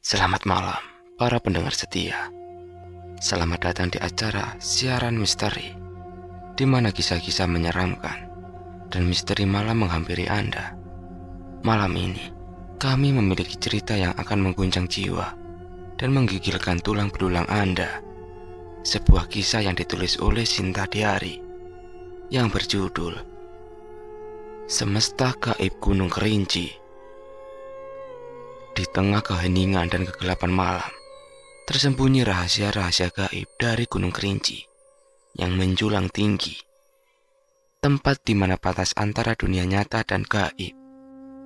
Selamat malam, para pendengar setia. Selamat datang di acara siaran misteri, di mana kisah-kisah menyeramkan dan misteri malam menghampiri Anda. Malam ini, kami memiliki cerita yang akan mengguncang jiwa dan menggigilkan tulang belulang Anda. Sebuah kisah yang ditulis oleh Sinta Diari, yang berjudul Semesta Gaib Gunung Kerinci. Di tengah keheningan dan kegelapan malam, tersembunyi rahasia-rahasia gaib dari Gunung Kerinci yang menjulang tinggi. Tempat di mana batas antara dunia nyata dan gaib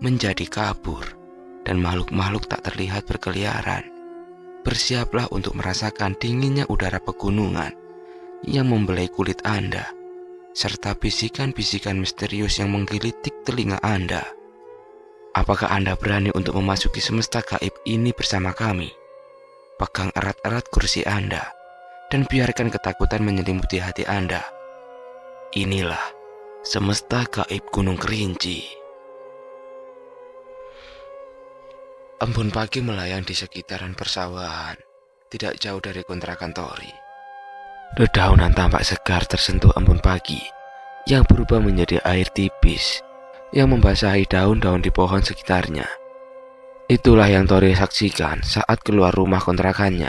menjadi kabur dan makhluk-makhluk tak terlihat berkeliaran. Bersiaplah untuk merasakan dinginnya udara pegunungan yang membelai kulit Anda, serta bisikan-bisikan misterius yang menggelitik telinga Anda. Apakah Anda berani untuk memasuki semesta gaib ini bersama kami? Pegang erat-erat kursi Anda dan biarkan ketakutan menyelimuti hati Anda. Inilah semesta gaib Gunung Kerinci. Embun pagi melayang di sekitaran persawahan, tidak jauh dari kontrakan Tori. Dedaunan tampak segar tersentuh embun pagi yang berubah menjadi air tipis yang membasahi daun-daun di pohon sekitarnya. Itulah yang Tori saksikan saat keluar rumah kontrakannya.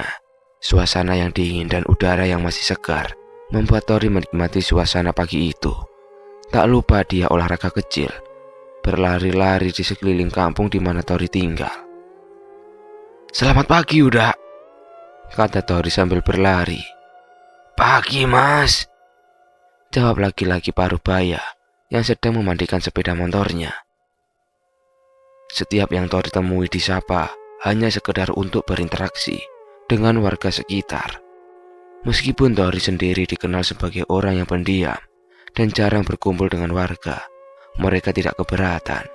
Suasana yang dingin dan udara yang masih segar membuat Tori menikmati suasana pagi itu. Tak lupa dia olahraga kecil, berlari-lari di sekeliling kampung di mana Tori tinggal. "Selamat pagi, Uda," kata Tori sambil berlari. "Pagi, Mas," jawab laki-laki paruh baya yang sedang memandikan sepeda motornya. Setiap yang Tori temui disapa hanya sekedar untuk berinteraksi dengan warga sekitar. Meskipun Tori sendiri dikenal sebagai orang yang pendiam dan jarang berkumpul dengan warga, mereka tidak keberatan.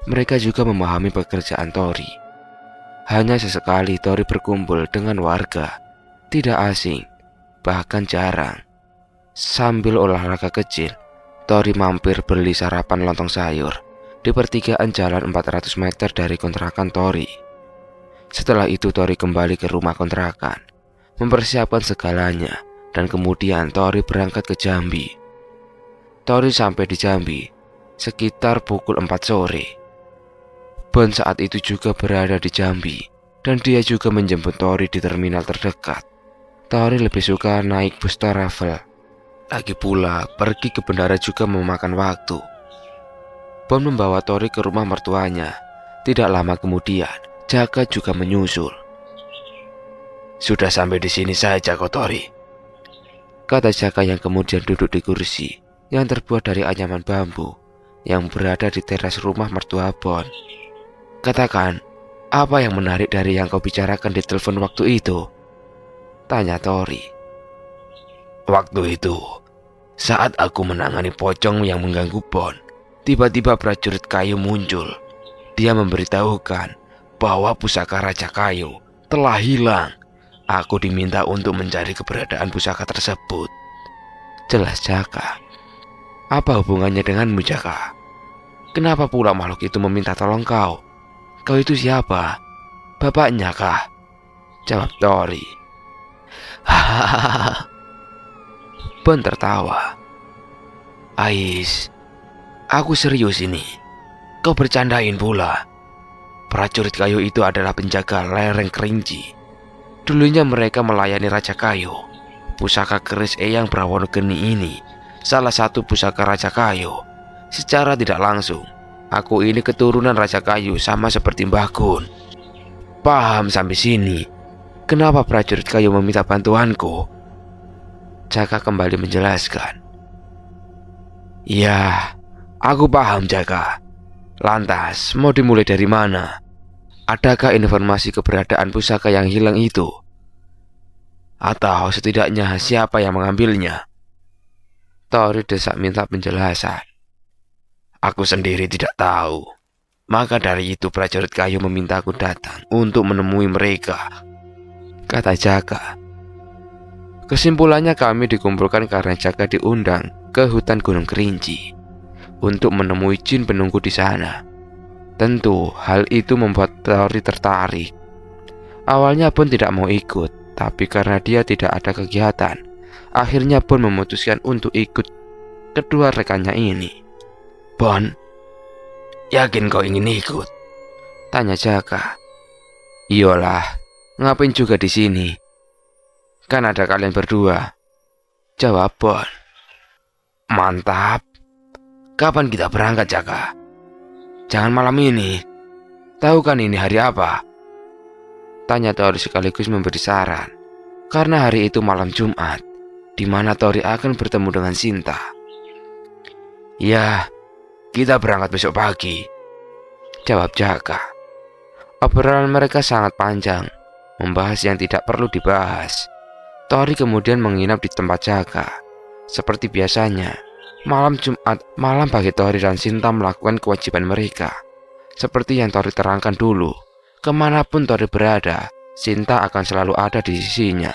Mereka juga memahami pekerjaan Tori. Hanya sesekali Tori berkumpul dengan warga, tidak asing, bahkan jarang. Sambil olahraga kecil, Tori mampir beli sarapan lontong sayur di pertigaan jalan 400 meter dari kontrakan Tori. Setelah itu Tori kembali ke rumah kontrakan, mempersiapkan segalanya, dan kemudian Tori berangkat ke Jambi. Tori sampai di Jambi sekitar pukul 4 sore. Bon saat itu juga berada di Jambi, dan dia juga menjemput Tori di terminal terdekat. Tori lebih suka naik bus travel. Lagi pula, pergi ke bandara juga memakan waktu. Bon membawa Tori ke rumah mertuanya. Tidak lama kemudian, Jaka juga menyusul. "Sudah sampai di sini saja kok, Tori," kata Jaka yang kemudian duduk di kursi yang terbuat dari anyaman bambu yang berada di teras rumah mertua Bon. "Katakan, apa yang menarik dari yang kau bicarakan di telepon waktu itu?" tanya Tori. "Waktu itu, saat aku menangani pocong yang mengganggu Bon, tiba-tiba prajurit kayu muncul. Dia memberitahukan bahwa pusaka Raja Kayu telah hilang. Aku diminta untuk mencari keberadaan pusaka tersebut," jelas Jaka. "Apa hubungannya denganmu, Jaka? Kenapa pula makhluk itu meminta tolong kau? Kau itu siapa? Bapaknya kah?" jawab Tori. "Hahaha." Bon tertawa. "Ais, aku serius ini. Kau bercandain pula. Prajurit kayu itu adalah penjaga lereng Kerinci. Dulunya mereka melayani Raja Kayu. Pusaka keris Eyang Brawono Geni ini salah satu pusaka Raja Kayu. Secara tidak langsung, aku ini keturunan Raja Kayu sama seperti Mbah Gun. Paham sampai sini? Kenapa prajurit kayu meminta bantuanku?" Jaka kembali menjelaskan. "Ya, aku paham, Jaka. Lantas, mau dimulai dari mana? Adakah informasi keberadaan pusaka yang hilang itu? Atau setidaknya siapa yang mengambilnya?" Tori desak minta penjelasan. "Aku sendiri tidak tahu. Maka dari itu prajurit kayu memintaku datang untuk menemui mereka," kata Jaka. Kesimpulannya kami dikumpulkan karena Jaka diundang ke hutan Gunung Kerinci untuk menemui jin penunggu di sana. Tentu hal itu membuat Tori tertarik. Awalnya pun tidak mau ikut, tapi karena dia tidak ada kegiatan, akhirnya pun memutuskan untuk ikut kedua rekannya ini. Bon, yakin kau ingin ikut? Tanya Jaka. Iyalah, ngapain juga di sini? Kan ada kalian berdua, jawab Bon. Mantap. Kapan kita berangkat, Jaka? Jangan malam ini. Tahu kan ini hari apa? Tanya Tori sekaligus memberi saran. Karena hari itu malam Jumat, di mana Tori akan bertemu dengan Sinta. Ya, kita berangkat besok pagi, jawab Jaka. Obrolan mereka sangat panjang, membahas yang tidak perlu dibahas. Tori kemudian menginap di tempat Jaka. Seperti biasanya, malam Jumat malam bagi Tori dan Sinta melakukan kewajiban mereka. Seperti yang Tori terangkan dulu, kemanapun Tori berada, Sinta akan selalu ada di sisinya.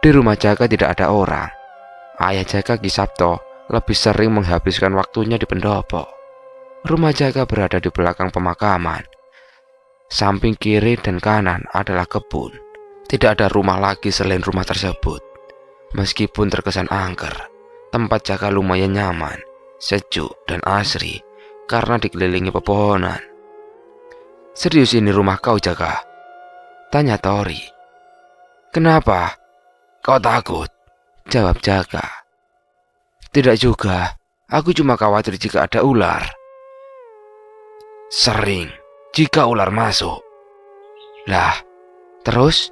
Di rumah Jaka tidak ada orang. Ayah Jaka Ki Sabto lebih sering menghabiskan waktunya di pendopo. Rumah Jaka berada di belakang pemakaman. Samping kiri dan kanan adalah kebun. Tidak ada rumah lagi selain rumah tersebut. Meskipun terkesan angker, tempat Jaka lumayan nyaman, sejuk dan asri karena dikelilingi pepohonan. Serius ini rumah kau, Jaka? Tanya Tori. Kenapa? Kau takut? Jawab Jaka. Tidak juga, aku cuma khawatir jika ada ular. Sering, jika ular masuk. Lah, terus?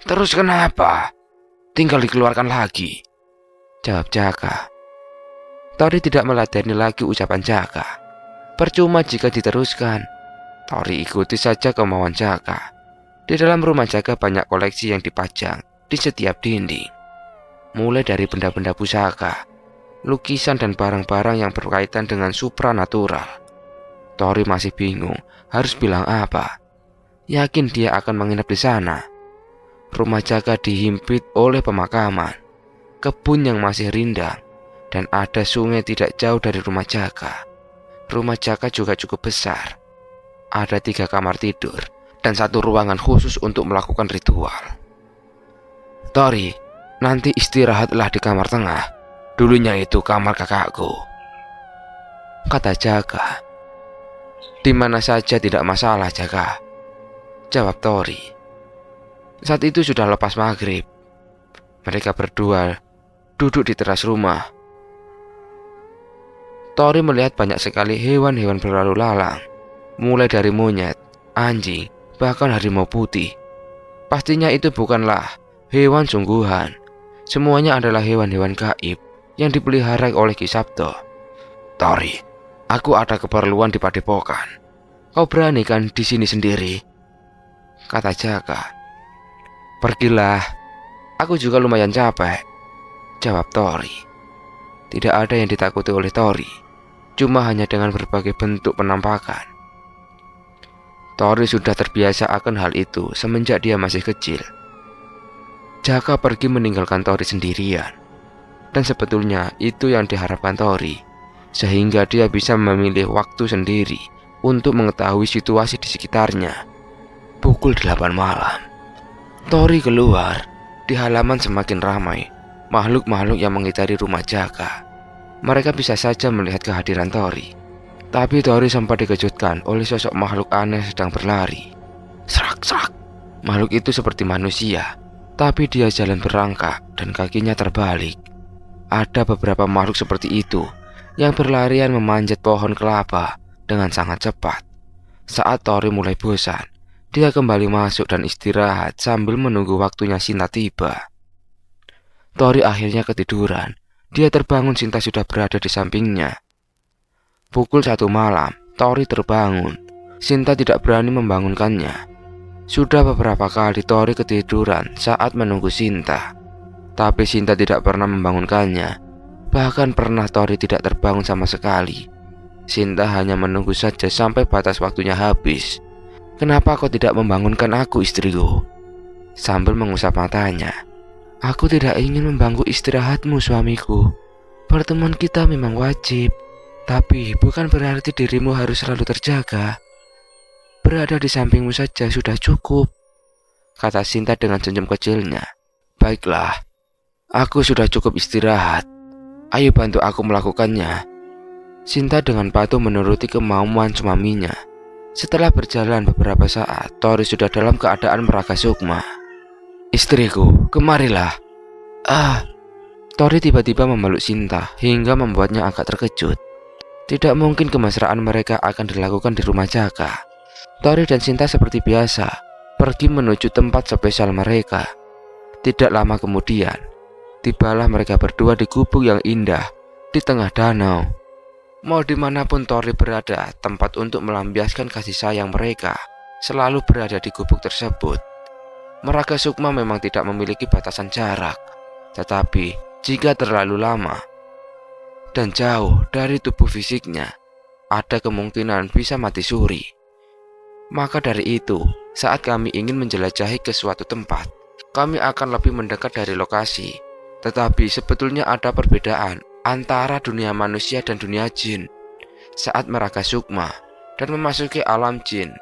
Terus kenapa? Tinggal dikeluarkan lagi, jawab Jaka. Tori tidak meladeni lagi ucapan Jaka. Percuma jika diteruskan. Tori ikuti saja kemauan Jaka. Di dalam rumah Jaka banyak koleksi yang dipajang di setiap dinding. Mulai dari benda-benda pusaka, lukisan dan barang-barang yang berkaitan dengan supranatural. Tori masih bingung harus bilang apa. Yakin dia akan menginap di sana. Rumah Jaka dihimpit oleh pemakaman, kebun yang masih rindang, dan ada sungai tidak jauh dari rumah Jaka. Rumah Jaka juga cukup besar. Ada 3 kamar tidur dan 1 ruangan khusus untuk melakukan ritual. Tori, nanti istirahatlah di kamar tengah. Dulunya itu kamar kakakku, kata Jaka. Di mana saja tidak masalah, Jaka, jawab Tori. Saat itu sudah lepas maghrib. Mereka berdua duduk di teras rumah. Tori melihat banyak sekali hewan-hewan berlalu lalang, mulai dari monyet, anjing, bahkan harimau putih. Pastinya itu bukanlah hewan sungguhan. Semuanya adalah hewan-hewan gaib yang dipelihara oleh Ki Sabto. Tori, aku ada keperluan di padepokan. Kau berani kan di sini sendiri? Kata Jaka. Pergilah, aku juga lumayan capek, jawab Tori. Tidak ada yang ditakuti oleh Tori, cuma hanya dengan berbagai bentuk penampakan. Tori sudah terbiasa akan hal itu semenjak dia masih kecil. Jaka pergi meninggalkan Tori sendirian, dan sebetulnya itu yang diharapkan Tori, sehingga dia bisa memilih waktu sendiri untuk mengetahui situasi di sekitarnya. Pukul 8 malam. Tori keluar. Di halaman semakin ramai. Makhluk-makhluk yang mengitari rumah Jaka. Mereka bisa saja melihat kehadiran Tori. Tapi Tori sempat dikejutkan oleh sosok makhluk aneh sedang berlari. Serak-serak. Makhluk itu seperti manusia, tapi dia jalan berangka dan kakinya terbalik. Ada beberapa makhluk seperti itu yang berlarian memanjat pohon kelapa dengan sangat cepat. Saat Tori mulai bosan, dia kembali masuk dan istirahat sambil menunggu waktunya Sinta tiba. Tori akhirnya ketiduran. Dia terbangun, Sinta sudah berada di sampingnya. Pukul 1 malam, Tori terbangun. Sinta tidak berani membangunkannya. Sudah beberapa kali Tori ketiduran saat menunggu Sinta, tapi Sinta tidak pernah membangunkannya. Bahkan pernah Tori tidak terbangun sama sekali. Sinta hanya menunggu saja sampai batas waktunya habis. Kenapa kau tidak membangunkan aku, istriku? Sambil mengusap matanya. Aku tidak ingin mengganggu istirahatmu, suamiku. Pertemuan kita memang wajib, tapi bukan berarti dirimu harus selalu terjaga. berada di sampingmu saja sudah cukup, kata Sinta dengan senyum kecilnya. Baiklah, aku sudah cukup istirahat. Ayo bantu aku melakukannya. Sinta dengan patuh menuruti kemauan suaminya. Setelah berjalan beberapa saat, Tori sudah dalam keadaan meraga sukma. Istriku, kemarilah. Tori tiba-tiba memeluk Sinta hingga membuatnya agak terkejut. Tidak mungkin kemesraan mereka akan dilakukan di rumah Jaka. Tori dan Sinta seperti biasa pergi menuju tempat spesial mereka. Tidak lama kemudian, tibalah mereka berdua di gubuk yang indah di tengah danau. Mau dimanapun Tori berada, tempat untuk melampiaskan kasih sayang mereka selalu berada di gubuk tersebut. Meraga sukma memang tidak memiliki batasan jarak, tetapi jika terlalu lama dan jauh dari tubuh fisiknya, ada kemungkinan bisa mati suri. Maka dari itu, saat kami ingin menjelajahi ke suatu tempat, kami akan lebih mendekat dari lokasi. Tetapi sebetulnya ada perbedaan antara dunia manusia dan dunia jin. Saat meraga sukma dan memasuki alam jin,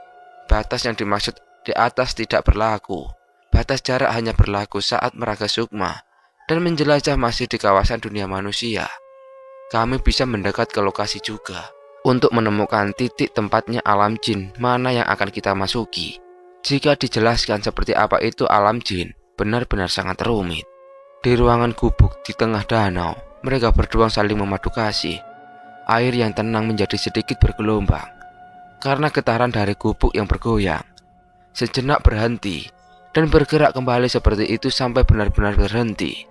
batas yang dimaksud di atas tidak berlaku. Batas jarak hanya berlaku saat meraga sukma dan menjelajah masih di kawasan dunia manusia. Kami bisa mendekat ke lokasi juga untuk menemukan titik tempatnya alam jin mana yang akan kita masuki. Jika dijelaskan seperti apa itu alam jin, benar-benar sangat rumit. Di ruangan gubuk di tengah danau, mereka berdua saling memadu kasih. Air yang tenang menjadi sedikit bergelombang karena getaran dari gubuk yang bergoyang. Sejenak berhenti dan bergerak kembali seperti itu sampai benar-benar berhenti.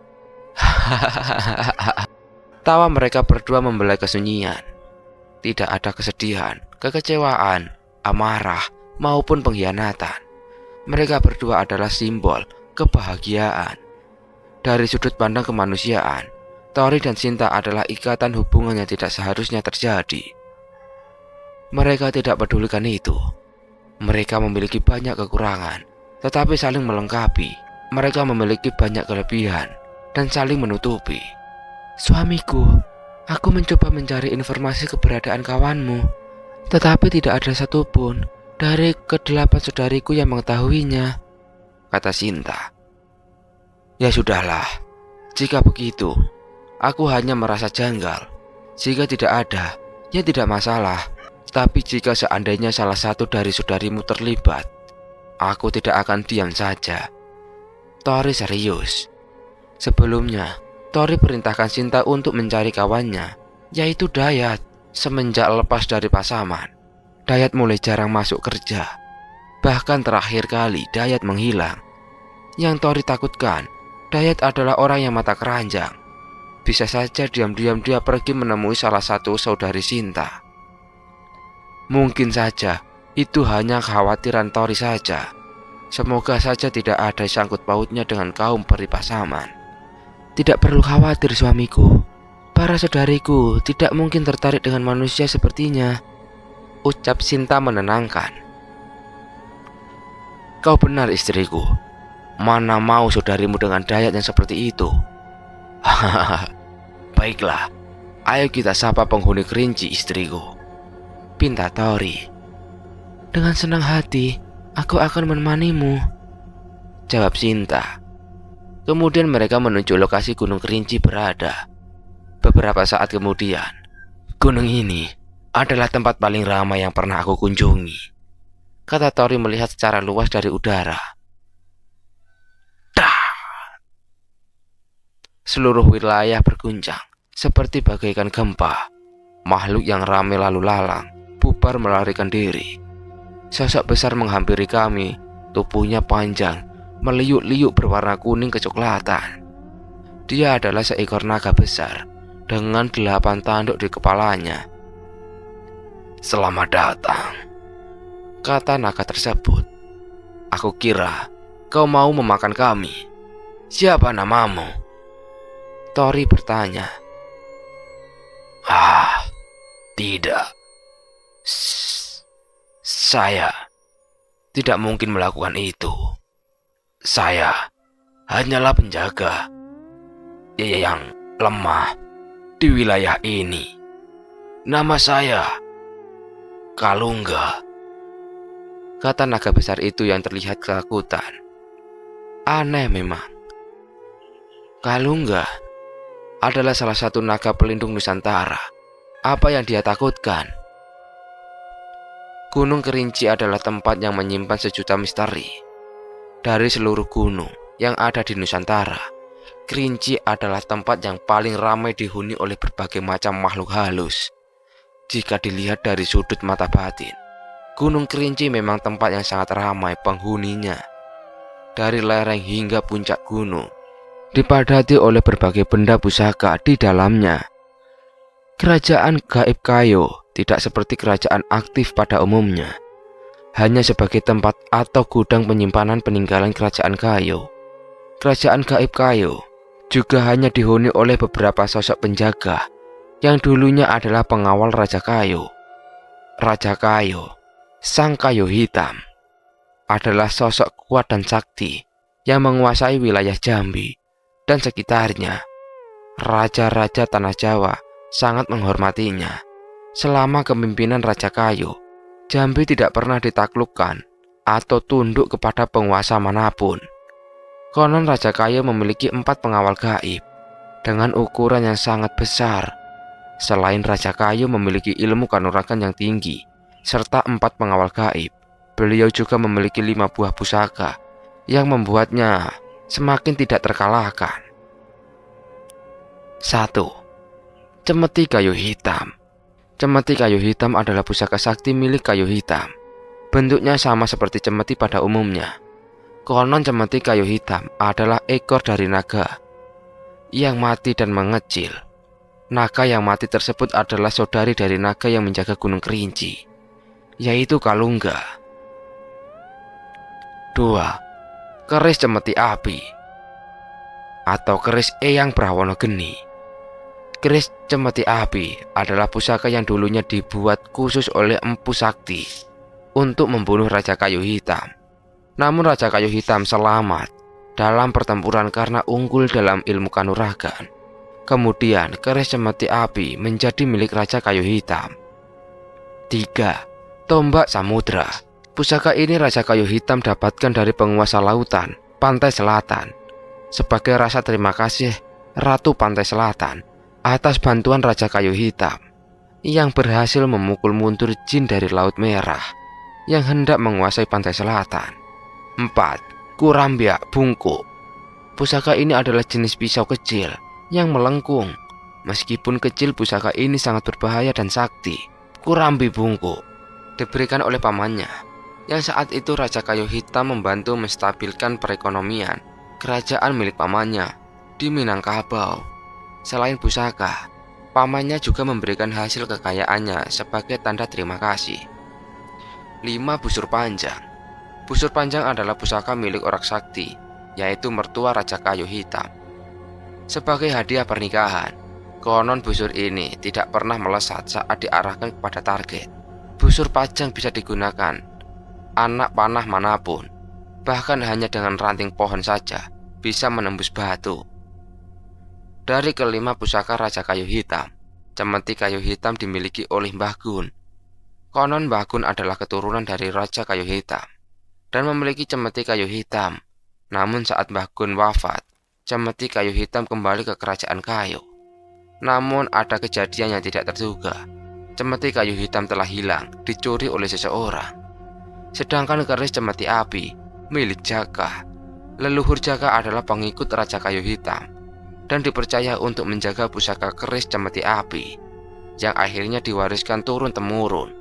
Tawa mereka berdua membelai kesunyian. Tidak ada kesedihan, kekecewaan, amarah, maupun pengkhianatan. Mereka berdua adalah simbol kebahagiaan. Dari sudut pandang kemanusiaan, Tori dan Sinta adalah ikatan hubungan yang tidak seharusnya terjadi. Mereka tidak pedulikan itu. Mereka memiliki banyak kekurangan, tetapi saling melengkapi. Mereka memiliki banyak kelebihan dan saling menutupi. Suamiku, aku mencoba mencari informasi keberadaan kawanmu, tetapi tidak ada satupun dari ke-8 saudariku yang mengetahuinya, kata Sinta. Ya sudahlah, jika begitu, aku hanya merasa janggal. Jika tidak ada, ya tidak masalah. Tapi jika seandainya salah satu dari saudarimu terlibat, aku tidak akan diam saja. Tori serius. Sebelumnya, Tori perintahkan Sinta untuk mencari kawannya, yaitu Dayat. Semenjak lepas dari pasaman, Dayat mulai jarang masuk kerja. Bahkan terakhir kali Dayat menghilang. Yang Tori takutkan, Dayat adalah orang yang mata keranjang. Bisa saja diam-diam dia pergi menemui salah satu saudari Sinta. Mungkin saja itu hanya kekhawatiran Tori saja. Semoga saja tidak ada sangkut pautnya dengan kaum peri pasaman. Tidak perlu khawatir suamiku. Para saudariku tidak mungkin tertarik dengan manusia sepertinya, ucap Sinta menenangkan. Kau benar istriku. Mana mau saudarimu dengan Dayat yang seperti itu. Baiklah, ayo kita sapa penghuni kerinci istriku, pinta Tori. Dengan senang hati, aku akan menemanimu, jawab Sinta. Kemudian mereka menuju lokasi Gunung Kerinci berada. Beberapa saat kemudian, gunung ini adalah tempat paling ramai yang pernah aku kunjungi, kata Tori melihat secara luas dari udara. Dah! Seluruh wilayah berguncang, seperti bagaikan gempa. Makhluk yang ramai lalu lalang, bubar melarikan diri. Sosok besar menghampiri kami, tubuhnya panjang, meliuk-liuk berwarna kuning kecoklatan. Dia adalah seekor naga besar dengan 8 tanduk di kepalanya. Selamat datang, kata naga tersebut. Aku kira kau mau memakan kami. Siapa namamu? Tori bertanya. Tidak. Saya tidak mungkin melakukan itu. Saya hanyalah penjaga yang lemah di wilayah ini. Nama saya Kalungga. kata naga besar itu yang terlihat ketakutan. Aneh memang. Kalungga adalah salah satu naga pelindung Nusantara. Apa yang dia takutkan? Gunung Kerinci adalah tempat yang menyimpan sejuta misteri. Dari seluruh gunung yang ada di Nusantara, Kerinci adalah tempat yang paling ramai dihuni oleh berbagai macam makhluk halus. Jika dilihat dari sudut mata batin, Gunung Kerinci memang tempat yang sangat ramai penghuninya. Dari lereng hingga puncak gunung, dipadati oleh berbagai benda pusaka di dalamnya. Kerajaan gaib Kayo tidak seperti kerajaan aktif pada umumnya, hanya sebagai tempat atau gudang penyimpanan peninggalan kerajaan Kayo. Kerajaan gaib Kayo juga hanya dihuni oleh beberapa sosok penjaga yang dulunya adalah pengawal Raja Kayo. Raja Kayo, Sang Kayo Hitam, adalah sosok kuat dan sakti yang menguasai wilayah Jambi dan sekitarnya. Raja-raja tanah Jawa sangat menghormatinya. Selama kepemimpinan Raja Kayo, Jambi tidak pernah ditaklukkan atau tunduk kepada penguasa manapun. Konon Raja Kayo memiliki 4 pengawal gaib dengan ukuran yang sangat besar. Selain Raja Kayo memiliki ilmu kanuragan yang tinggi serta 4 pengawal gaib, beliau juga memiliki 5 buah pusaka yang membuatnya semakin tidak terkalahkan. 1. Cemeti Kayu Hitam. Cemeti Kayu Hitam adalah pusaka sakti milik Kayu Hitam. Bentuknya sama seperti cemeti pada umumnya. Konon cemeti Kayu Hitam adalah ekor dari naga yang mati dan mengecil. Naga yang mati tersebut adalah saudari dari naga yang menjaga Gunung Kerinci, yaitu Kalungga. 2. Keris Cemeti Api atau keris Eyang Prawono Geni. Keris Cemeti Api adalah pusaka yang dulunya dibuat khusus oleh Empu Sakti untuk membunuh Raja Kayu Hitam. Namun Raja Kayu Hitam selamat dalam pertempuran karena unggul dalam ilmu kanuragan. Kemudian keris Cemeti Api menjadi milik Raja Kayu Hitam. 3. Tombak Samudra. Pusaka ini Raja Kayu Hitam dapatkan dari penguasa lautan pantai selatan sebagai rasa terima kasih Ratu Pantai Selatan atas bantuan Raja Kayu Hitam yang berhasil memukul mundur jin dari Laut Merah yang hendak menguasai pantai selatan. 4. Kurambiak Bungkuk. Pusaka ini adalah jenis pisau kecil yang melengkung. Meskipun kecil, pusaka ini sangat berbahaya dan sakti. Kurambi Bungkuk diberikan oleh pamannya, yang saat itu Raja Kayu Hitam membantu menstabilkan perekonomian kerajaan milik pamannya di Minangkabau. Selain pusaka, pamannya juga memberikan hasil kekayaannya sebagai tanda terima kasih. 5. Busur Panjang. Busur Panjang adalah pusaka milik orang sakti, yaitu mertua Raja Kayu Hitam. Sebagai hadiah pernikahan, konon busur ini tidak pernah melesat saat diarahkan kepada target. Busur panjang bisa digunakan anak panah manapun, bahkan hanya dengan ranting pohon saja bisa menembus batu. Dari kelima pusaka Raja Kayu Hitam, Cemeti Kayu Hitam dimiliki oleh Mbah Gun. Konon Mbah Gun adalah keturunan dari Raja Kayu Hitam dan memiliki Cemeti Kayu Hitam. Namun saat Mbah Gun wafat, Cemeti Kayu Hitam kembali ke kerajaan Kayu. Namun ada kejadian yang tidak terduga. Cemeti Kayu Hitam telah hilang, dicuri oleh seseorang. Sedangkan keris Cemeti Api milik Jaka. Leluhur Jaka adalah pengikut Raja Kayu Hitam dan dipercaya untuk menjaga pusaka keris Cemeti Api yang akhirnya diwariskan turun-temurun.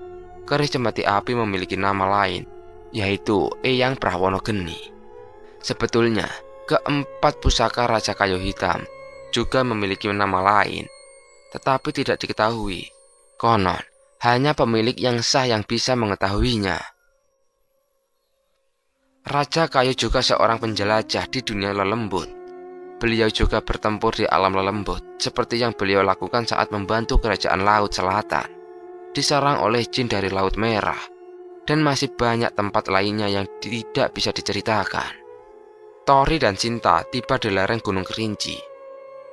Keris Cemeti Api memiliki nama lain, yaitu Eyang Prawono Geni. Sebetulnya, keempat pusaka Raja Kayu Hitam juga memiliki nama lain, tetapi tidak diketahui. Konon, hanya pemilik yang sah yang bisa mengetahuinya. Raja Kayu juga seorang penjelajah di dunia lelembut. Beliau juga bertempur di alam lelembut, seperti yang beliau lakukan saat membantu kerajaan Laut Selatan, diserang oleh jin dari Laut Merah, dan masih banyak tempat lainnya yang tidak bisa diceritakan. Tori dan Sinta tiba di lereng Gunung Kerinci,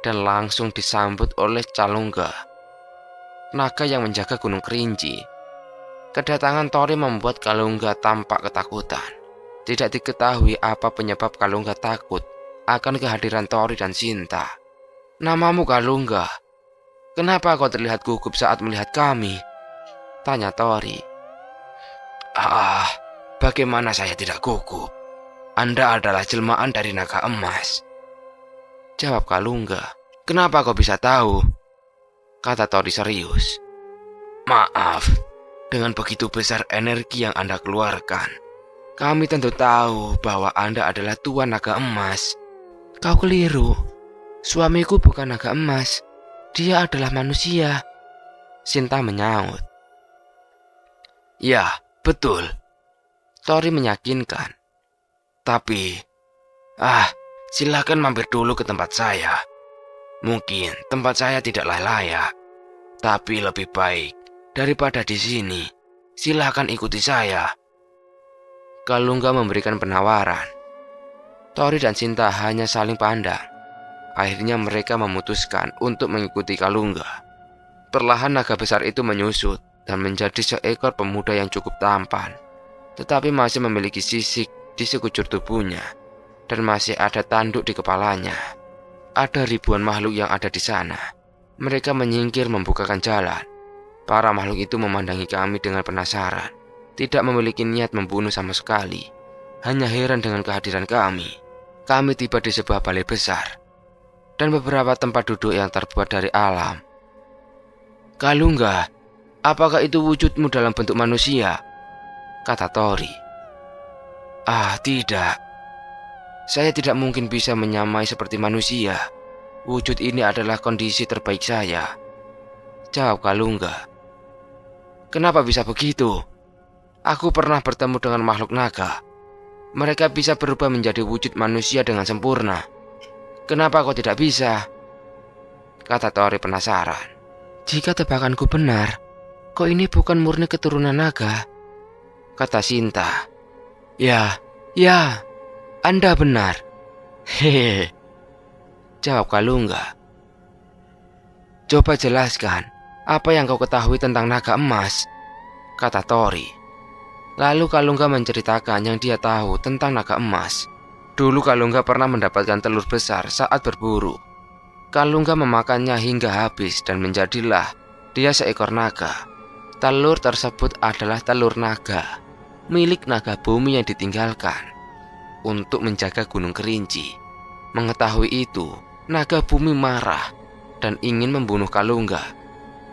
dan langsung disambut oleh Calungga, naga yang menjaga Gunung Kerinci. Kedatangan Tori membuat Kalungga tampak ketakutan. Tidak diketahui apa penyebab Kalungga takut akan kehadiran Tori dan Sinta. "Namamu Kalungga. Kenapa kau terlihat gugup saat melihat kami?" tanya Tori. "Ah, bagaimana saya tidak gugup? Anda adalah jelmaan dari naga emas," jawab Kalungga. "Kenapa kau bisa tahu?" kata Tori serius. "Maaf, dengan begitu besar energi yang Anda keluarkan, kami tentu tahu bahwa Anda adalah Tuan Naga Emas." "Kau keliru. Suamiku bukan naga emas. Dia adalah manusia," Sinta menyaut. "Ya, betul," Tori meyakinkan. "Tapi, silakan mampir dulu ke tempat saya. Mungkin tempat saya tidaklah layak, tapi lebih baik daripada di sini. Silakan ikuti saya." Kalungga memberikan penawaran. Tori dan Sinta hanya saling pandang. Akhirnya mereka memutuskan untuk mengikuti Kalungga. Perlahan naga besar itu menyusut dan menjadi seekor pemuda yang cukup tampan, tetapi masih memiliki sisik di sekujur tubuhnya dan masih ada tanduk di kepalanya. Ada ribuan makhluk yang ada di sana. Mereka menyingkir membukakan jalan. Para makhluk itu memandangi kami dengan penasaran, tidak memiliki niat membunuh sama sekali, hanya heran dengan kehadiran kami. Kami tiba di sebuah balai besar dan beberapa tempat duduk yang terbuat dari alam. "Kalungga, apakah itu wujudmu dalam bentuk manusia?" kata Tori. Tidak. Saya tidak mungkin bisa menyamai seperti manusia. Wujud ini adalah kondisi terbaik saya," jawab Kalungga. "Kenapa bisa begitu? Aku pernah bertemu dengan makhluk naga. Mereka bisa berubah menjadi wujud manusia dengan sempurna. Kenapa kau tidak bisa?" kata Tori penasaran. "Jika tebakanku benar, kau ini bukan murni keturunan naga," kata Sinta. Ya, Anda benar. Hehe, jawab Kalungga. "Coba jelaskan apa yang kau ketahui tentang naga emas," kata Tori. Lalu Kalungga menceritakan yang dia tahu tentang naga emas. Dulu Kalungga pernah mendapatkan telur besar saat berburu. Kalungga memakannya hingga habis dan menjadilah dia seekor naga. Telur tersebut adalah telur naga, milik naga bumi yang ditinggalkan untuk menjaga Gunung Kerinci. Mengetahui itu, naga bumi marah dan ingin membunuh Kalungga,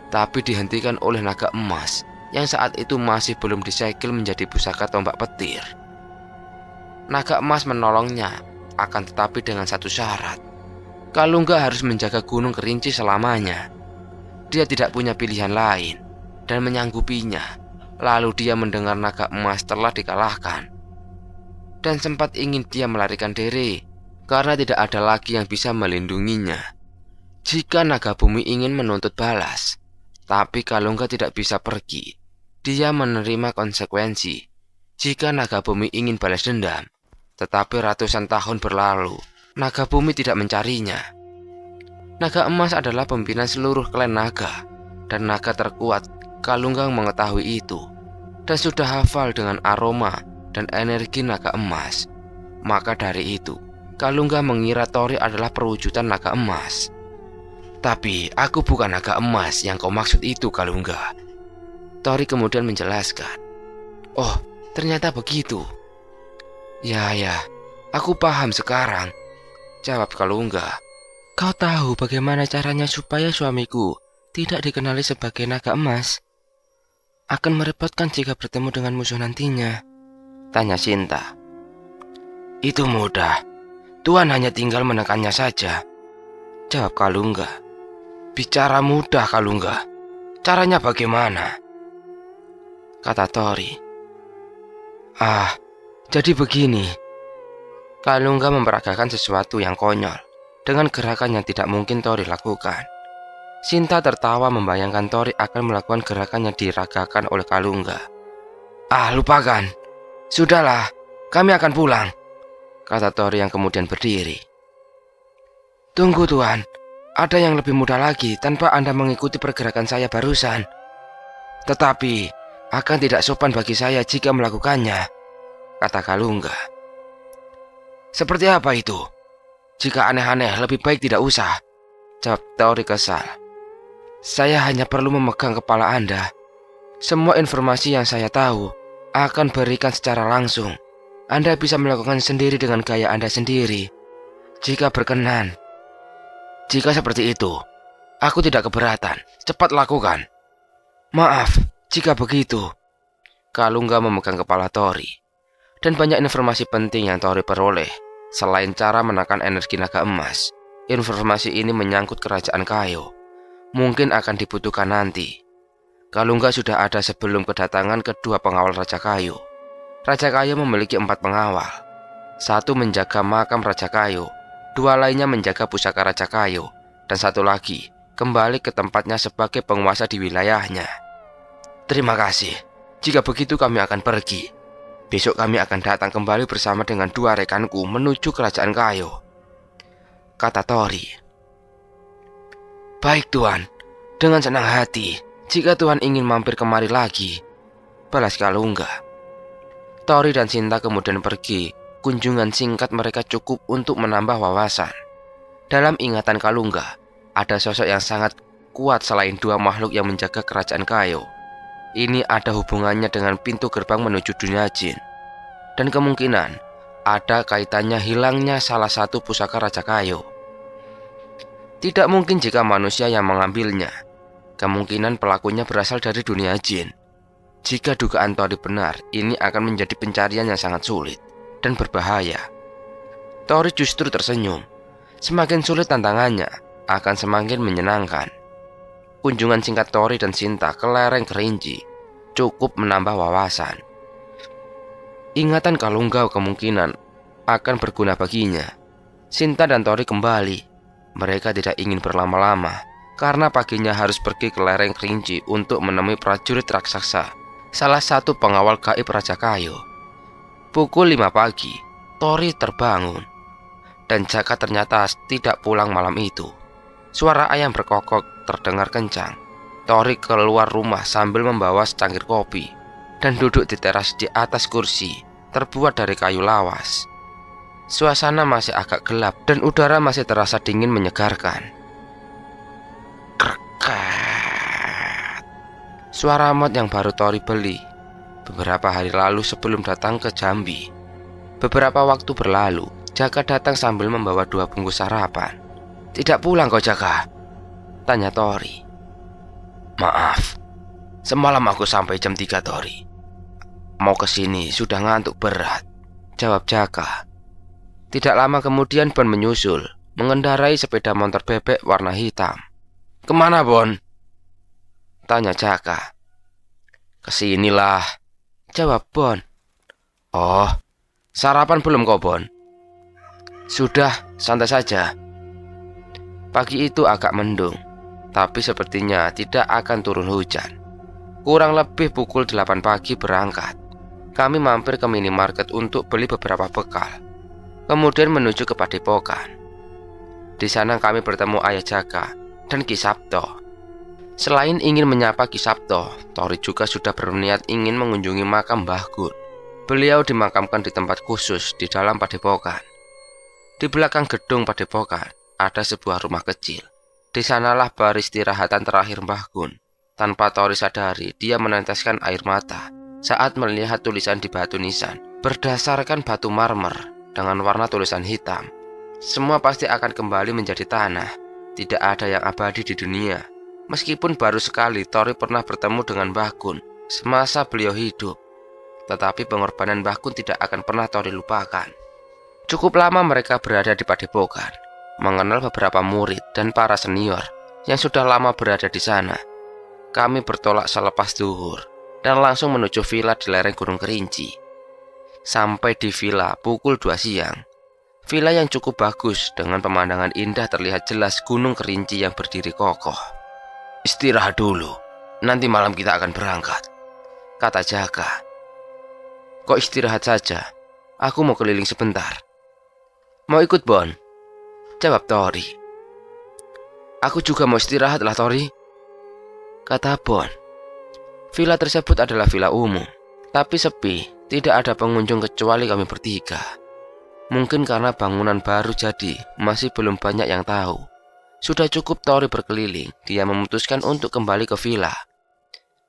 tapi dihentikan oleh naga emas yang saat itu masih belum disegel menjadi pusaka tombak petir. Naga emas menolongnya, akan tetapi dengan satu syarat. Kalungga harus menjaga Gunung Kerinci selamanya. Dia tidak punya pilihan lain dan menyanggupinya. Lalu dia mendengar naga emas telah dikalahkan dan sempat ingin dia melarikan diri karena tidak ada lagi yang bisa melindunginya. Jika naga bumi ingin menuntut balas, tapi Kalungga tidak bisa pergi. Dia menerima konsekuensi. Jika naga bumi ingin balas dendam, tetapi ratusan tahun berlalu, naga bumi tidak mencarinya. Naga emas adalah pimpinan seluruh klan naga dan naga terkuat. Kalungga mengetahui itu dan sudah hafal dengan aroma dan energi naga emas. Maka dari itu, Kalungga mengira Tori adalah perwujudan naga emas. "Tapi aku bukan naga emas yang kau maksud itu, Kalungga," Tori kemudian menjelaskan. "Oh, ternyata begitu. Ya, aku paham sekarang," jawab Kalungga. "Kau tahu bagaimana caranya supaya suamiku tidak dikenali sebagai naga emas? Akan merepotkan jika bertemu dengan musuh nantinya," tanya Sinta. "Itu mudah. Tuan hanya tinggal menekannya saja," jawab Kalungga. "Bicara mudah, Kalungga. Caranya bagaimana?" kata Tori. Jadi begini." Kalungga memperagakan sesuatu yang konyol dengan gerakan yang tidak mungkin Tori lakukan. Sinta tertawa membayangkan Tori akan melakukan gerakan yang diragakan oleh Kalungga. Lupakan. Sudahlah, kami akan pulang," kata Tori yang kemudian berdiri. "Tunggu Tuan, ada yang lebih mudah lagi tanpa Anda mengikuti pergerakan saya barusan. Tetapi Akan tidak sopan bagi saya jika melakukannya, kata Kalungga. Seperti apa itu? Jika aneh-aneh lebih baik tidak usah, jawab Tori kesal. Saya hanya perlu memegang kepala Anda. Semua informasi yang saya tahu akan berikan secara langsung. Anda bisa melakukan sendiri dengan gaya Anda sendiri, jika berkenan. Jika seperti itu, aku tidak keberatan. Cepat lakukan. Maaf, jika begitu. Kalungga memegang kepala Tori. Dan banyak informasi penting yang Tori peroleh. Selain cara menekan energi naga emas, informasi ini menyangkut kerajaan Kayo. Mungkin akan dibutuhkan nanti. Kalungga sudah ada sebelum kedatangan kedua pengawal Raja Kayo. Raja Kayo memiliki 4 pengawal. 1 menjaga makam Raja Kayo, 2 lainnya menjaga pusaka Raja Kayo, dan 1 lagi kembali ke tempatnya sebagai penguasa di wilayahnya. Terima kasih. Jika begitu kami akan pergi. Besok kami akan datang kembali bersama dengan 2 rekanku menuju kerajaan Kayo, kata Tori. Baik Tuan, dengan senang hati. Jika Tuhan ingin mampir kemari lagi, balas Kalungga. Tori dan Sinta kemudian pergi. Kunjungan singkat mereka cukup untuk menambah wawasan. Dalam ingatan Kalungga, ada sosok yang sangat kuat selain 2 makhluk yang menjaga kerajaan Kayo. Ini ada hubungannya dengan pintu gerbang menuju dunia jin. Dan kemungkinan ada kaitannya hilangnya salah satu pusaka Raja Kayo. Tidak mungkin jika manusia yang mengambilnya. Kemungkinan pelakunya berasal dari dunia jin. Jika dugaan Tori benar, ini akan menjadi pencarian yang sangat sulit dan berbahaya. Tori justru tersenyum. Semakin sulit tantangannya, akan semakin menyenangkan. Kunjungan singkat Tori dan Sinta ke lereng Kerinci cukup menambah wawasan. Ingatan Kalungga kemungkinan akan berguna baginya. Sinta dan Tori kembali. Mereka tidak ingin berlama-lama, karena paginya harus pergi ke lereng Kerinci untuk menemui prajurit raksasa, salah satu pengawal gaib Raja Kayo. Pukul 5 pagi, Tori terbangun. Dan Jaka ternyata tidak pulang malam itu. Suara ayam berkokok terdengar kencang. Tori keluar rumah sambil membawa secangkir kopi dan duduk di teras di atas kursi terbuat dari kayu lawas. Suasana masih agak gelap dan udara masih terasa dingin menyegarkan. Krekat. Suara mod yang baru Tori beli beberapa hari lalu sebelum datang ke Jambi. Beberapa waktu berlalu, Jaka datang sambil membawa 2 bungkus sarapan. Tidak pulang kau Jaka? Tanya Tori. Maaf, semalam aku sampai jam 3 Tori. Mau kesini sudah ngantuk berat, jawab Jaka. Tidak lama kemudian Bon menyusul, mengendarai sepeda motor bebek warna hitam. Kemana Bon? Tanya Jaka. Kesinilah, jawab Bon. Oh, sarapan belum kau Bon? Sudah, santai saja. Pagi itu agak mendung, tapi sepertinya tidak akan turun hujan. Kurang lebih pukul 8 pagi berangkat. Kami mampir ke minimarket untuk beli beberapa bekal. Kemudian menuju ke Padepokan. Di sana kami bertemu Ayah Jaka dan Ki Sabto. Selain ingin menyapa Ki Sabto, Tori juga sudah berniat ingin mengunjungi makam Mbah Gun. Beliau dimakamkan di tempat khusus di dalam Padepokan. Di belakang gedung Padepokan ada sebuah rumah kecil. Di sanalah peristirahatan terakhir Mbah Gun. Tanpa Tori sadari, dia meneteskan air mata saat melihat tulisan di batu nisan berdasarkan batu marmer dengan warna tulisan hitam. Semua pasti akan kembali menjadi tanah. Tidak ada yang abadi di dunia. Meskipun baru sekali Tori pernah bertemu dengan Mbah Gun semasa beliau hidup, tetapi pengorbanan Mbah Gun tidak akan pernah Tori lupakan. Cukup lama mereka berada di Padepokan, mengenal beberapa murid dan para senior yang sudah lama berada di sana. Kami bertolak selepas zuhur dan langsung menuju villa di lereng Gunung Kerinci. Sampai di villa pukul 2 siang. Villa yang cukup bagus dengan pemandangan indah, terlihat jelas Gunung Kerinci yang berdiri kokoh. Istirahat dulu, nanti malam kita akan berangkat, kata Jaka. Kok istirahat saja? Aku mau keliling sebentar. Mau ikut Bon? Jawab Tori. Aku juga mau istirahat lah Tori, kata Bon. Villa tersebut adalah villa umum, tapi sepi, tidak ada pengunjung kecuali kami bertiga. Mungkin karena bangunan baru jadi, masih belum banyak yang tahu. Sudah cukup Tori berkeliling, dia memutuskan untuk kembali ke villa.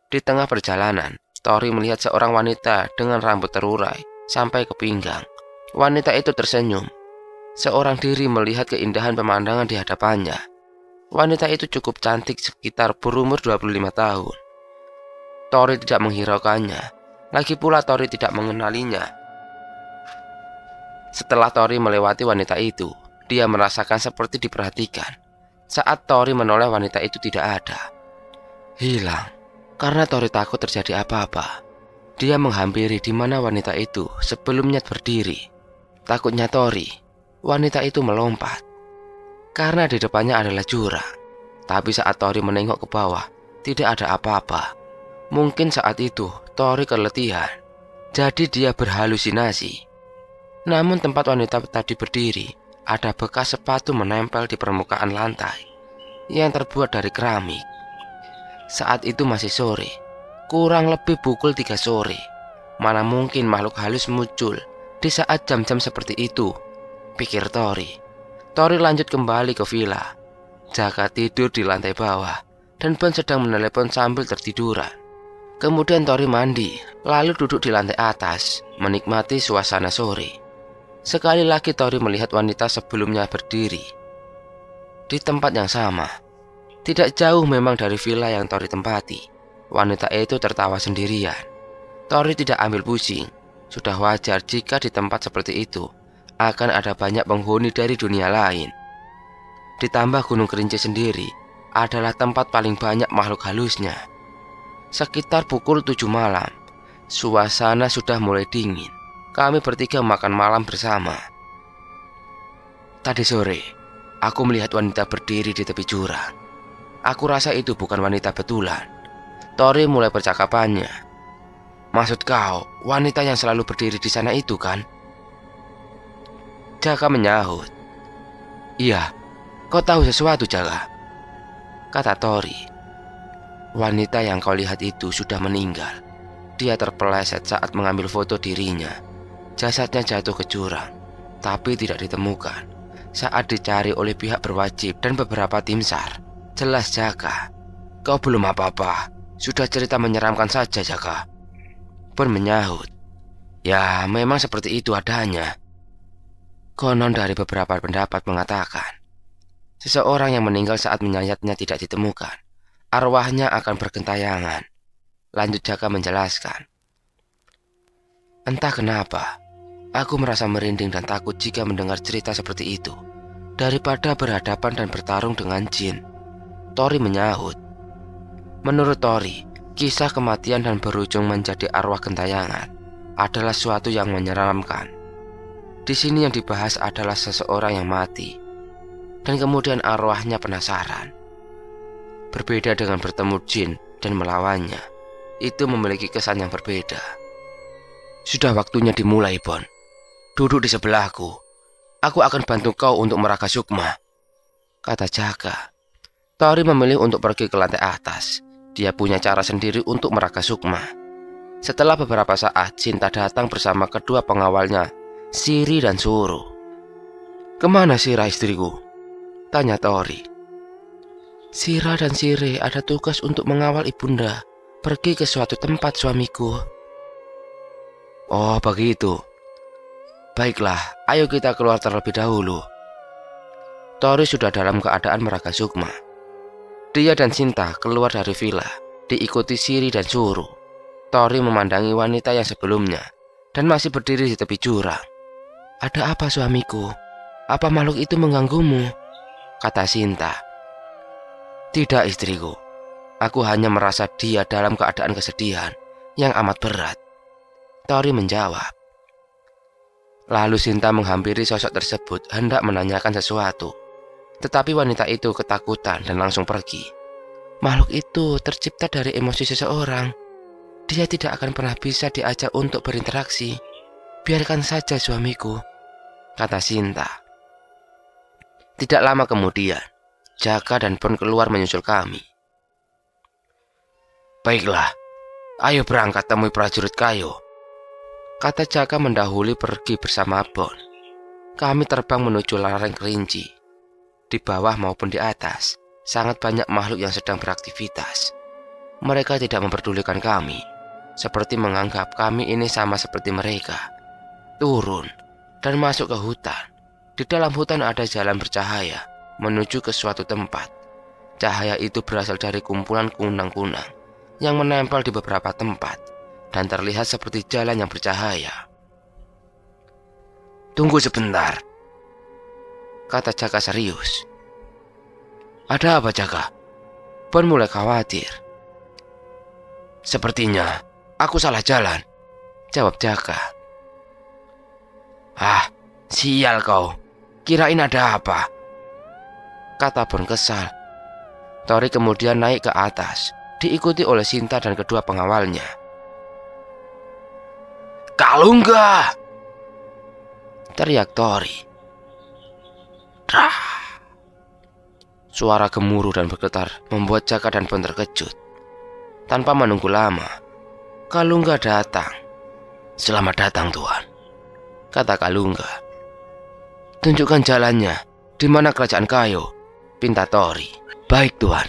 Di tengah perjalanan, Tori melihat seorang wanita dengan rambut terurai sampai ke pinggang. Wanita itu tersenyum. Seorang diri melihat keindahan pemandangan di hadapannya. Wanita itu cukup cantik, sekitar berumur 25 tahun. Tori tidak menghiraukannya. Lagi pula Tori tidak mengenalinya. Setelah Tori melewati wanita itu, dia merasakan seperti diperhatikan. Saat Tori menoleh, wanita itu tidak ada. Hilang. Karena Tori takut terjadi apa-apa. Dia menghampiri di mana wanita itu sebelumnya berdiri. Takutnya Tori, wanita itu melompat. Karena di depannya adalah jurang. Tapi saat Tori menengok ke bawah, tidak ada apa-apa. Mungkin saat itu Tori keletihan, jadi dia berhalusinasi. Namun tempat wanita tadi berdiri, ada bekas sepatu menempel di permukaan lantai yang terbuat dari keramik. Saat itu masih sore, kurang lebih pukul 3 sore. Mana mungkin makhluk halus muncul di saat jam-jam seperti itu, pikir Tori. Tori lanjut kembali ke villa. Jaka tidur di lantai bawah dan Ben sedang menelepon sambil tertiduran. Kemudian Tori mandi, lalu duduk di lantai atas, menikmati suasana sore. Sekali lagi Tori melihat wanita sebelumnya berdiri di tempat yang sama. Tidak jauh memang dari villa yang Tori tempati. Wanita itu tertawa sendirian. Tori tidak ambil pusing. Sudah wajar jika di tempat seperti itu akan ada banyak penghuni dari dunia lain. Ditambah Gunung Kerinci sendiri adalah tempat paling banyak makhluk halusnya. Sekitar pukul 7 malam, suasana sudah mulai dingin. Kami bertiga makan malam bersama. Tadi sore, aku melihat wanita berdiri di tepi jurang. Aku rasa itu bukan wanita betulan. Tori mulai percakapannya. Maksud kau, wanita yang selalu berdiri di sana itu kan? Jaka menyahut. Iya, kau tahu sesuatu, Jaka? Kata Tori. Wanita yang kau lihat itu sudah meninggal. Dia terpeleset saat mengambil foto dirinya. Jasadnya jatuh ke jurang, tapi tidak ditemukan saat dicari oleh pihak berwajib dan beberapa tim SAR. Jelas Jaka, kau belum apa-apa. Sudah cerita menyeramkan saja, Jaka. Ben menyahut. Ya, memang seperti itu adanya. Konon dari beberapa pendapat mengatakan, seseorang yang meninggal saat menyayatnya tidak ditemukan, arwahnya akan bergentayangan. Lanjut Jaka menjelaskan. Entah kenapa, aku merasa merinding dan takut jika mendengar cerita seperti itu, daripada berhadapan dan bertarung dengan jin. Tori menyahut. Menurut Tori, kisah kematian dan berujung menjadi arwah gentayangan adalah suatu yang menyeramkan. Di sini yang dibahas adalah seseorang yang mati, dan kemudian arwahnya penasaran. Berbeda dengan bertemu jin dan melawannya, itu memiliki kesan yang berbeda. Sudah waktunya dimulai, Bon. Duduk di sebelahku. Aku akan bantu kau untuk meraka sukma, kata Jaka. Tori memilih untuk pergi ke lantai atas. Dia punya cara sendiri untuk meraka sukma. Setelah beberapa saat, Cinta datang bersama kedua pengawalnya, Siri dan Suru. Kemana Sira istriku? Tanya Tori. Sira dan Sire ada tugas untuk mengawal ibunda pergi ke suatu tempat suamiku. Oh begitu. Baiklah, ayo kita keluar terlebih dahulu. Tori sudah dalam keadaan meraka sukma. Dia dan Cinta keluar dari villa, diikuti Siri dan Suru. Tori memandangi wanita yang sebelumnya dan masih berdiri di tepi jurang. Ada apa suamiku? Apa makhluk itu mengganggumu? Kata Cinta. Tidak istriku, aku hanya merasa dia dalam keadaan kesedihan yang amat berat. Tori menjawab. Lalu Cinta menghampiri sosok tersebut hendak menanyakan sesuatu. Tetapi wanita itu ketakutan dan langsung pergi. Makhluk itu tercipta dari emosi seseorang. Dia tidak akan pernah bisa diajak untuk berinteraksi. Biarkan saja suamiku, kata Cinta. Tidak lama kemudian, Jaka dan Bon keluar menyusul kami. Baiklah, Ayo berangkat temui prajurit kayu, kata Jaka mendahului pergi bersama Bon. Kami terbang menuju lereng Kerinci. Di bawah maupun di atas, sangat banyak makhluk yang sedang beraktivitas. Mereka tidak memperdulikan kami, seperti menganggap kami ini sama seperti mereka. Turun dan masuk ke hutan. Di dalam hutan ada jalan bercahaya menuju ke suatu tempat. Cahaya itu berasal dari kumpulan kunang-kunang yang menempel di beberapa tempat dan terlihat seperti jalan yang bercahaya. Tunggu sebentar, kata Jaka serius. Ada apa, Jaka? Bon mulai khawatir. Sepertinya aku salah jalan, jawab Jaka. Ah, sial kau. Kirain ada apa? Kata Bon kesal. Tori kemudian naik ke atas, diikuti oleh Sinta dan kedua pengawalnya. Kalungga! Teriak Tori. Dah! Suara gemuruh dan bergetar membuat Jaka dan Bon terkejut. Tanpa menunggu lama, Kalungga datang. Selamat datang, Tuan, kata Kalungga. Tunjukkan jalannya, di mana kerajaan kayu, pinta Tori. Baik, Tuan.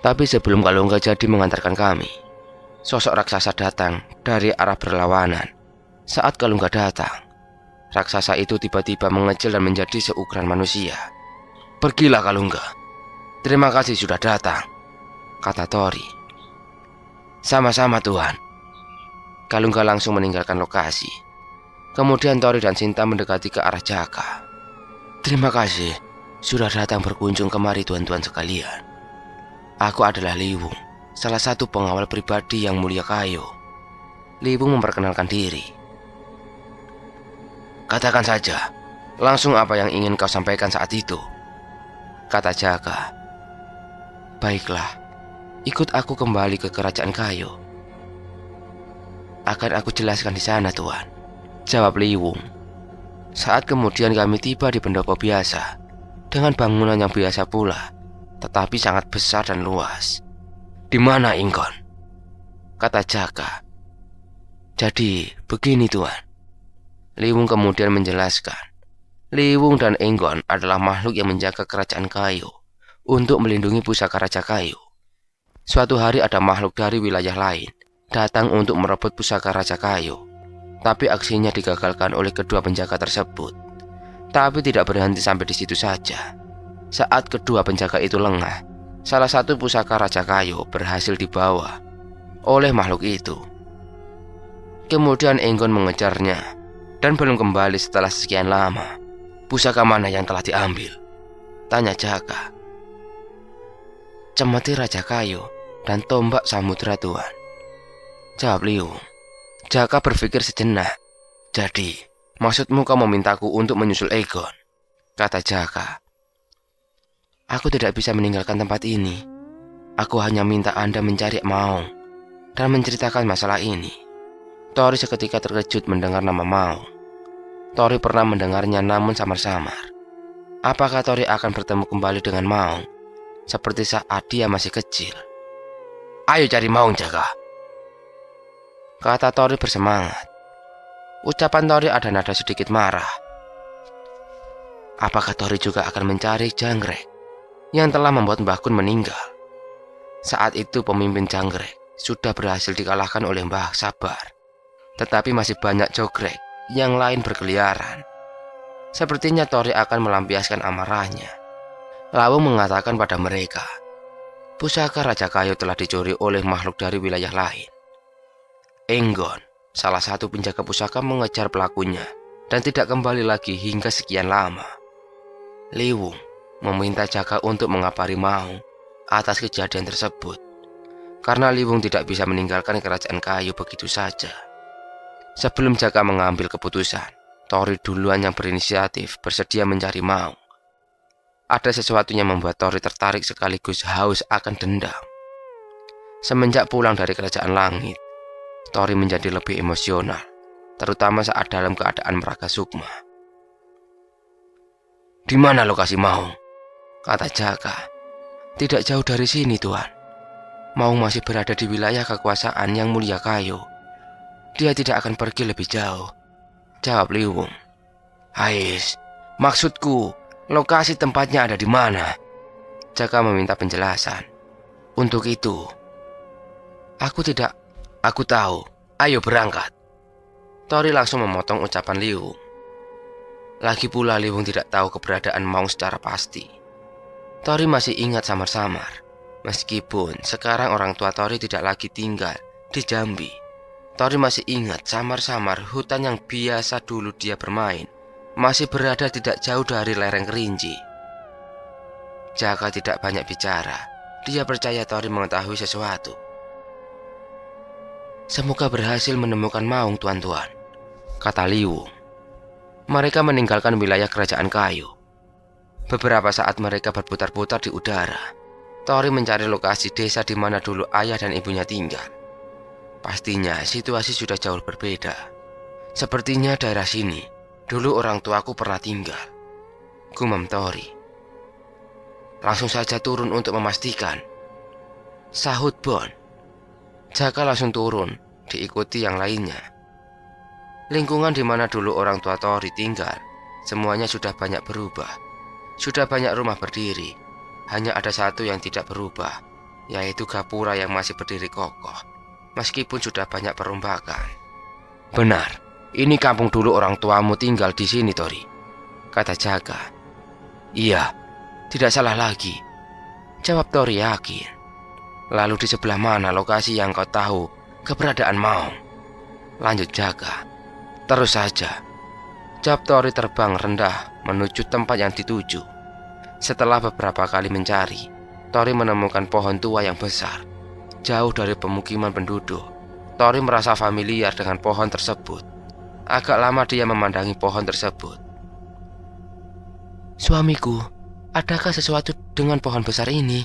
Tapi sebelum Kalungga jadi mengantarkan kami, sosok raksasa datang dari arah berlawanan. Saat Kalungga datang, raksasa itu tiba-tiba mengecil dan menjadi seukuran manusia. Pergilah, Kalungga. Terima kasih sudah datang, kata Tori. Sama-sama, Tuan. Kalungga langsung meninggalkan lokasi. Kemudian Tori dan Sinta mendekati ke arah Jaka. Terima kasih sudah datang berkunjung kemari, tuan-tuan sekalian. Aku adalah Liwung, salah satu pengawal pribadi yang mulia kayu. Liwung memperkenalkan diri. Katakan saja, langsung apa yang ingin kau sampaikan saat itu, kata Jaka. Baiklah, ikut aku kembali ke kerajaan kayu. Akan aku jelaskan di sana, Tuan, jawab Liwung. Saat kemudian kami tiba di pendopo biasa, dengan bangunan yang biasa pula, tetapi sangat besar dan luas. Di mana, Inggon? Kata Jaka. Jadi, begini, Tuan. Liwung kemudian menjelaskan. Liwung dan Inggon adalah makhluk yang menjaga kerajaan kayu untuk melindungi pusaka Raja Kayu. Suatu hari ada makhluk dari wilayah lain datang untuk merebut pusaka Raja Kayu, tapi aksinya digagalkan oleh kedua penjaga tersebut. Tapi tidak berhenti sampai di situ saja. Saat kedua penjaga itu lengah, salah satu pusaka Raja Kayu berhasil dibawa oleh makhluk itu. Kemudian Inggon mengejarnya dan belum kembali setelah sekian lama. Pusaka mana yang telah diambil? Tanya Jaka. Cemeti Raja Kayu dan tombak samudra, Tuan, jawab Liwung. Jaka berpikir sejenak. Jadi, maksudmu kau memintaku untuk menyusul Egon? Kata Jaka. Aku tidak bisa meninggalkan tempat ini. Aku hanya minta Anda mencari Maung dan menceritakan masalah ini. Tori seketika terkejut mendengar nama Maung. Tori pernah mendengarnya namun samar-samar. Apakah Tori akan bertemu kembali dengan Maung seperti saat dia masih kecil? Ayo cari Maung, Jaka, kata Tori bersemangat. Ucapan Tori ada nada sedikit marah. Apakah Tori juga akan mencari Janggrek yang telah membuat Mbah Kun meninggal? Saat itu pemimpin Janggrek sudah berhasil dikalahkan oleh Mbah Sabar. Tetapi masih banyak jogrek yang lain berkeliaran. Sepertinya Tori akan melampiaskan amarahnya, lalu mengatakan pada mereka, pusaka Raja Kayu telah dicuri oleh makhluk dari wilayah lain. Enggon, salah satu penjaga pusaka, mengejar pelakunya dan tidak kembali lagi hingga sekian lama. Liwung meminta Jaka untuk mengabari Maung atas kejadian tersebut, karena Liwung tidak bisa meninggalkan kerajaan kayu begitu saja. Sebelum Jaka mengambil keputusan, Tori duluan yang berinisiatif bersedia mencari Maung. Ada sesuatu yang membuat Tori tertarik sekaligus haus akan dendam. Semenjak pulang dari kerajaan langit, Tori menjadi lebih emosional, terutama saat dalam keadaan meraga sukma. Di mana lokasi Maung? Kata Jaka. Tidak jauh dari sini, Tuan. Maung masih berada di wilayah kekuasaan Yang Mulia Kayo. Dia tidak akan pergi lebih jauh, jawab Liwung. Ais, maksudku, lokasi tempatnya ada di mana? Jaka meminta penjelasan. Untuk itu, aku tahu. Ayo berangkat. Tori langsung memotong ucapan Liwung. Lagi pula Liwung tidak tahu keberadaan Maung secara pasti. Tori masih ingat samar-samar. Meskipun sekarang orang tua Tori tidak lagi tinggal di Jambi, Tori masih ingat samar-samar hutan yang biasa dulu dia bermain masih berada tidak jauh dari lereng Kerinci. Jaka tidak banyak bicara. Dia percaya Tori mengetahui sesuatu. Semoga berhasil menemukan Maung, tuan-tuan, kata Liwung. Mereka meninggalkan wilayah kerajaan Kayu. Beberapa saat mereka berputar-putar di udara. Tori mencari lokasi desa di mana dulu ayah dan ibunya tinggal. Pastinya situasi sudah jauh berbeda. Sepertinya daerah sini dulu orang tuaku pernah tinggal, gumam Tori. Langsung saja turun untuk memastikan, sahut Bon. Jaka langsung turun, diikuti yang lainnya. Lingkungan di mana dulu orang tua Tori tinggal, semuanya sudah banyak berubah. Sudah banyak rumah berdiri. Hanya ada satu yang tidak berubah, yaitu gapura yang masih berdiri kokoh, meskipun sudah banyak perombakan. Benar, ini kampung dulu orang tuamu tinggal di sini, Tori, kata Jaka. Iya, tidak salah lagi, jawab Tori yakin. Lalu di sebelah mana lokasi yang kau tahu keberadaan Maung? Lanjut Jaka. Terus saja, jawab Tori terbang rendah menuju tempat yang dituju. Setelah beberapa kali mencari, Tori menemukan pohon tua yang besar, jauh dari pemukiman penduduk. Tori merasa familiar dengan pohon tersebut. Agak lama dia memandangi pohon tersebut. Suamiku, adakah sesuatu dengan pohon besar ini?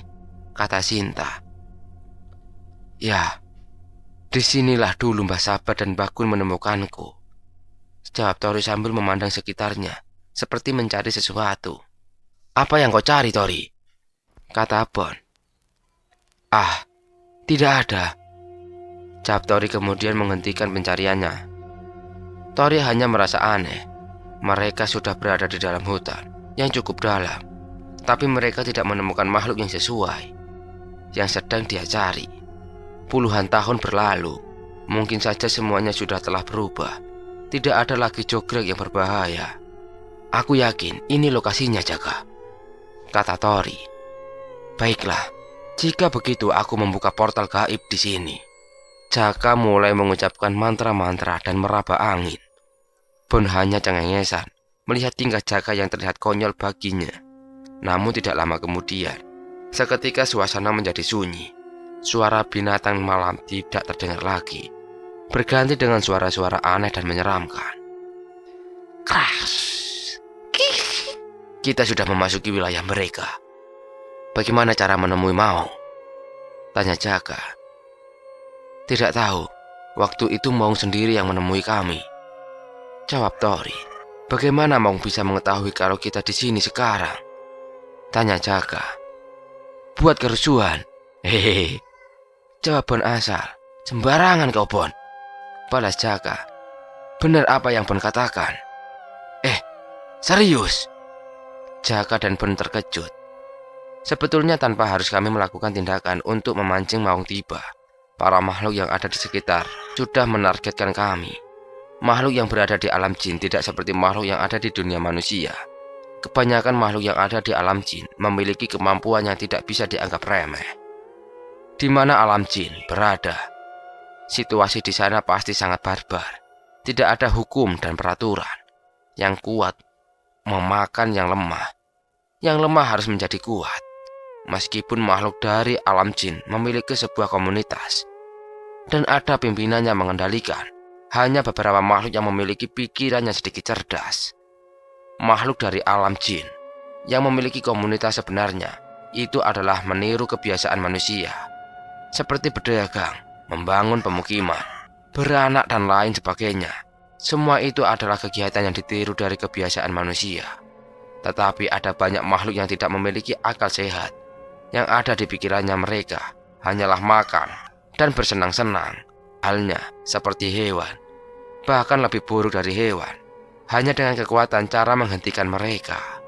Kata Sinta. Ya, disinilah dulu Mbah Sabar dan Bakun menemukanku, jawab Tori sambil memandang sekitarnya, seperti mencari sesuatu. Apa yang kau cari, Tori? Kata Bon. Ah, tidak ada, jawab Tori kemudian menghentikan pencariannya. Tori hanya merasa aneh. Mereka sudah berada di dalam hutan yang cukup dalam, tapi mereka tidak menemukan makhluk yang sesuai yang sedang dia cari. Puluhan tahun berlalu, mungkin saja semuanya sudah telah berubah. Tidak ada lagi jogrek yang berbahaya. Aku yakin ini lokasinya, Jaka, kata Tori. Baiklah, jika begitu aku membuka portal gaib di sini. Jaka mulai mengucapkan mantra-mantra dan meraba angin. Bon hanya cengengesan melihat tingkah Jaka yang terlihat konyol baginya. Namun tidak lama kemudian, seketika suasana menjadi sunyi. Suara binatang malam tidak terdengar lagi, berganti dengan suara-suara aneh dan menyeramkan. Kras. Kita sudah memasuki wilayah mereka. Bagaimana cara menemui Maung? Tanya Jaka. Tidak tahu. Waktu itu Maung sendiri yang menemui kami, jawab Tori. Bagaimana Maung bisa mengetahui kalau kita di sini sekarang? Tanya Jaka. Buat kerusuhan. Hehehe, jawab Bon asal. Sembarangan kau, Bon, balas Jaka. Benar apa yang Bon katakan? Serius? Jaka dan Bon terkejut. Sebetulnya tanpa harus kami melakukan tindakan untuk memancing Maung tiba, para makhluk yang ada di sekitar sudah menargetkan kami. Makhluk yang berada di alam jin tidak seperti makhluk yang ada di dunia manusia. Kebanyakan makhluk yang ada di alam jin memiliki kemampuan yang tidak bisa dianggap remeh. Di mana alam jin berada, situasi di sana pasti sangat barbar. Tidak ada hukum dan peraturan. Yang kuat memakan yang lemah. Yang lemah harus menjadi kuat. Meskipun makhluk dari alam jin memiliki sebuah komunitas dan ada pimpinan yang mengendalikan, hanya beberapa makhluk yang memiliki pikiran yang sedikit cerdas. Makhluk dari alam jin yang memiliki komunitas sebenarnya itu adalah meniru kebiasaan manusia, seperti berdagang, membangun pemukiman, beranak dan lain sebagainya. Semua itu adalah kegiatan yang ditiru dari kebiasaan manusia. Tetapi ada banyak makhluk yang tidak memiliki akal sehat, yang ada di pikirannya mereka hanyalah makan dan bersenang-senang, halnya seperti hewan, bahkan lebih buruk dari hewan, hanya dengan kekuatan cara menghentikan mereka.